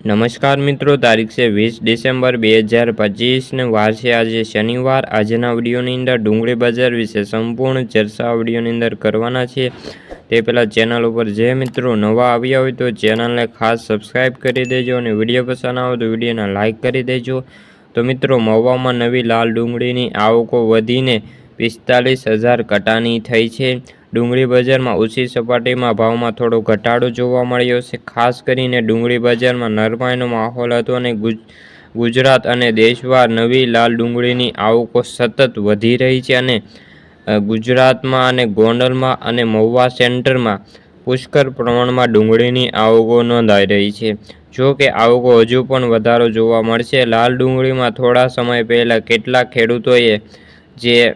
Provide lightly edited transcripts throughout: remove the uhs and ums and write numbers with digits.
નમસ્કાર મિત્રો, તારીખ છે 20 ડિસેમ્બર 2025 ને વાર છે આજે શનિવાર। આજના વિડીયોની અંદર ડુંગળી બજાર વિશે સંપૂર્ણ ચર્ચા વિડીયોની અંદર કરવાના છે। તે પહેલાં ચેનલ ઉપર જે મિત્રો નવા આવ્યા હોય તો ચેનલને ખાસ સબસ્ક્રાઈબ કરી દેજો અને વિડીયો પસંદ આવે તો વિડીયોને લાઇક કરી દેજો। તો મિત્રો, મહુવામાં નવી લાલ ડુંગળીની આવકો વધીને 45,000 કટાની થઈ છે। ડુંગળી બજારમાં ઊંચી સપાટીમાં ભાવમાં થોડો ઘટાડો જોવા મળ્યો છે। ખાસ કરીને ડુંગળી બજારમાં નરમાઈનો માહોલ હતો અને ગુજરાત અને દેશભર નવી લાલ ડુંગળીની આવકો સતત વધી રહી છે અને ગુજરાતમાં અને ગોંડલમાં અને મહુવા સેન્ટરમાં પુષ્કળ પ્રમાણમાં ડુંગળીની આવકો નોંધાઈ રહી છે। જો કે આવકો હજુ પણ વધારો જોવા મળશે। લાલ ડુંગળીમાં થોડા સમય પહેલાં કેટલાક ખેડૂતોએ જે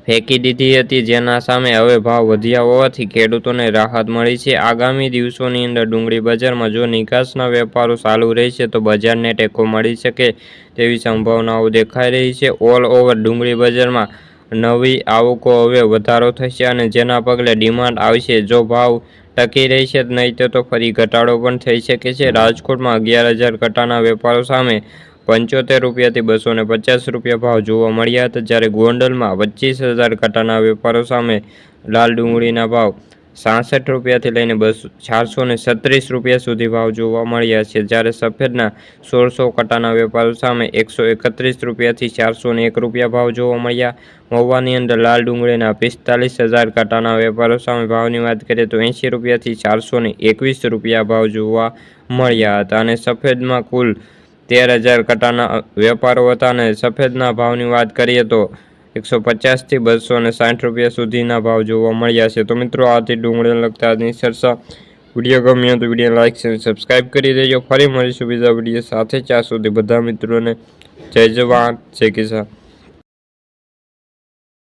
ફેંકી દીધી હતી, જેના સામે હવે ભાવ વધ્યા હોવાથી ખેડૂતોને રાહત મળી છે। આગામી દિવસોની અંદર ડુંગળી બજારમાં જો નિકાસના વેપારો ચાલુ રહેશે તો બજારને ટેકો મળી શકે તેવી સંભાવનાઓ દેખાઈ રહી છે। ઓલ ઓવર ડુંગળી બજારમાં નવી આવકો હવે વધારો થશે અને જેના પગલે ડિમાન્ડ આવશે। જો ભાવ ટકી રહેશે નહીં તો ફરી ઘટાડો પણ થઈ શકે છે। રાજકોટમાં 11,000 કટાના વેપારો સામે 75 રૂપિયાથી 250 રૂપિયા ભાવ જોવા મળ્યા હતા, જ્યારે ગોંડલમાં 25,000 કટાના વેપારો સામે લાલ ડુંગળીના ભાવ 66 રૂપિયાથી લઈને 436 રૂપિયા સુધી ભાવ જોવા મળ્યા છે, જ્યારે સફેદના 1600 કટાના વેપારો સામે 131 રૂપિયાથી 401 રૂપિયા ભાવ જોવા મળ્યા। મહુવાની અંદર લાલ ડુંગળીના 45,000 કટાના વેપારો સામે ભાવની વાત કરીએ તો 80 રૂપિયાથી 421 રૂપિયા ભાવ જોવા મળ્યા હતા અને સફેદમાં કુલ 13,000 કટાના વેપારો હતા અને સફેદના ભાવની વાત કરીએ તો 150થી 260 રૂપિયા સુધીના ભાવ જોવા મળ્યા છે। તો મિત્રો, આથી ડુંગળીને લગતા આજની ચર્ચા વિડીયો ગમ્યો તો વિડીયો લાઇક અને સબસ્ક્રાઈબ કરી દેજો। ફરી મળીશું બીજા વિડીયો સાથે। ત્યાં સુધી બધા મિત્રોને જય જવાન, જય કિસાન।